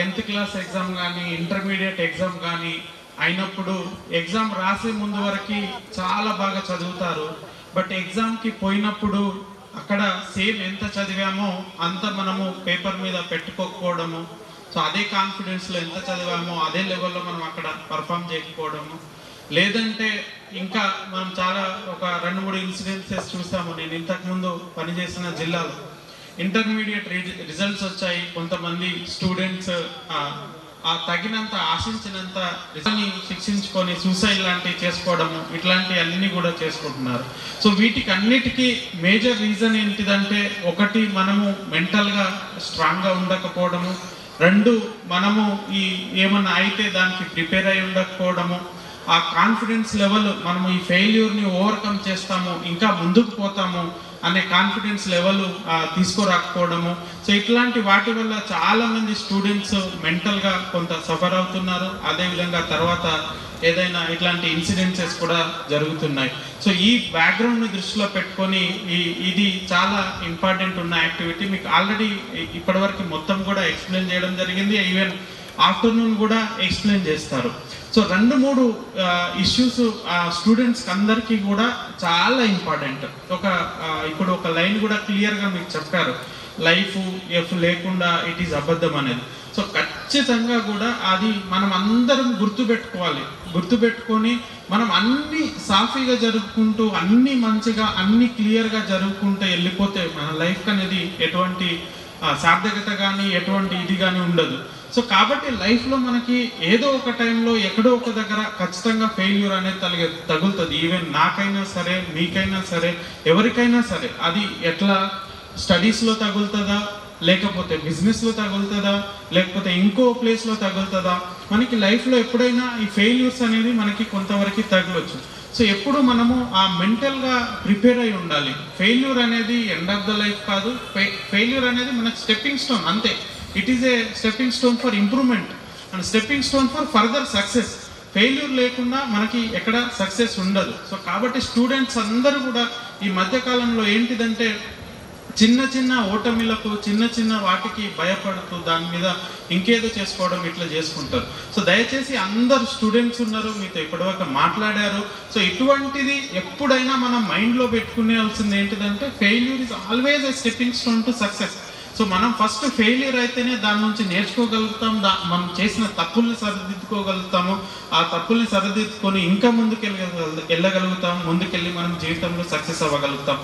10th class exam కానీ intermediate exam కానీ అయినప్పుడు ఎగ్జామ్ రాసే ముందు వరకు చాలా బాగా చదువుతారు. బట్ ఎగ్జామ్కి పోయినప్పుడు అక్కడ సేమ్ ఎంత చదివామో అంత మనము పేపర్ మీద పెట్టుకోకపోవడము, సో అదే కాన్ఫిడెన్స్లో ఎంత చదివామో అదే లెవెల్లో మనం అక్కడ పర్ఫామ్ చేయకపోవడము, లేదంటే ఇంకా మనం చాలా ఒక 2-3 ఇన్సిడెన్సెస్ చూసాము. నేను ఇంతకుముందు పనిచేసిన జిల్లాలో ఇంటర్మీడియట్ రిజల్ట్స్ వచ్చాయి, కొంతమంది స్టూడెంట్స్ తగినంత ఆశించినంత రిజల్ట్ని శిక్షించుకొని సూసైడ్ లాంటివి చేసుకోవడము, ఇట్లాంటివి అన్నీ కూడా చేసుకుంటున్నారు. సో వీటికి అన్నిటికీ మేజర్ రీజన్ ఏంటిదంటే, ఒకటి మనము మెంటల్గా స్ట్రాంగ్గా ఉండకపోవడము, 2 మనము ఏమన్నా అయితే దానికి ప్రిపేర్ అయి ఉండకపోవడము, ఆ కాన్ఫిడెన్స్ లెవెల్ మనము ఈ ఫెయిల్యూర్ని ఓవర్కమ్ చేస్తాము, ఇంకా ముందుకు పోతాము అనే కాన్ఫిడెన్స్ లెవెల్ తీసుకురాకపోవడము. సో ఇట్లాంటి వాటి వల్ల చాలామంది స్టూడెంట్స్ మెంటల్గా కొంత సఫర్ అవుతున్నారు. అదేవిధంగా తర్వాత ఏదైనా ఇట్లాంటి ఇన్సిడెన్సెస్ కూడా జరుగుతున్నాయి. సో ఈ బ్యాక్గ్రౌండ్ని దృష్టిలో పెట్టుకొని ఇది చాలా ఇంపార్టెంట్ ఉన్న యాక్టివిటీ. మీకు ఆల్రెడీ ఇప్పటివరకు మొత్తం కూడా ఎక్స్ప్లెయిన్ చేయడం జరిగింది, ఈవెన్ ఆఫ్టర్నూన్ కూడా ఎక్స్ప్లెయిన్ చేస్తారు. సో 2-3 ఇష్యూస్ స్టూడెంట్స్కి అందరికీ కూడా చాలా ఇంపార్టెంట్. ఇప్పుడు ఒక లైన్ కూడా క్లియర్గా మీకు చెప్పారు, లైఫ్ ఎఫ్ లేకుండా ఇట్ ఈజ్ అబద్ధం అనేది. సో ఖచ్చితంగా కూడా అది మనం అందరం గుర్తుపెట్టుకొని మనం అన్ని సాఫీగా జరుపుకుంటూ అన్ని మంచిగా అన్ని క్లియర్గా జరుపుకుంటూ వెళ్ళిపోతే మన లైఫ్ అనేది ఎటువంటి సార్థకత కానీ ఎటువంటి ఇది కానీ ఉండదు. సో కాబట్టి లైఫ్లో మనకి ఏదో ఒక టైంలో ఎక్కడో ఒక దగ్గర ఖచ్చితంగా ఫెయిల్యూర్ అనేది తగులుతుంది. ఈవెన్ నాకైనా సరే, మీకైనా సరే, ఎవరికైనా సరే. అది ఎట్లా స్టడీస్లో తగులుతుందా, లేకపోతే బిజినెస్లో తగులుతుందా, లేకపోతే ఇంకో ప్లేస్లో తగులుతుందా, మనకి లైఫ్లో ఎప్పుడైనా ఈ ఫెయిల్యూర్స్ అనేది మనకి కొంతవరకు తగలొచ్చు. సో ఎప్పుడు మనము ఆ మెంటల్గా ప్రిపేర్ అయి ఉండాలి. ఫెయిల్యూర్ అనేది ఎండ్ ఆఫ్ ద లైఫ్ కాదు, ఫెయిల్యూర్ అనేది మనకి స్టెప్పింగ్ స్టోన్ అంతే. It is a stepping stone for improvement and stepping stone for further success. Failure లేకుండా మనకి ఎక్కడ సక్సెస్ ఉండదు. సో కాబట్టి స్టూడెంట్స్ అందరూ కూడా ఈ మధ్యకాలంలో ఏంటిదంటే చిన్న చిన్న ఓటమిలకు, చిన్న చిన్న వాటికి భయపడుతూ దాని మీద ఇంకేదో చేసుకోవడం ఇట్లా చేసుకుంటారు. సో దయచేసి అందరు స్టూడెంట్స్ ఉన్నారు, మీతో ఇప్పటివరకు మాట్లాడారు. సో ఇటువంటిది ఎప్పుడైనా మనం మైండ్లో పెట్టుకునేవాల్సింది ఏంటిదంటే, failure is always a stepping stone to success. So మనం ఫస్ట్ ఫెయిల్యూర్ అయితేనే దాని నుంచి నేర్చుకోగలుగుతాం, మనం చేసిన తప్పుల్ని సరిదిద్దుకోగలుగుతాము, ఆ తప్పుల్ని సరిదిద్దుకొని ఇంకా ముందుకెళ్ళగలుగుతాం, ముందుకెళ్ళి మనం జీవితంలో సక్సెస్ అవ్వగలుగుతాం.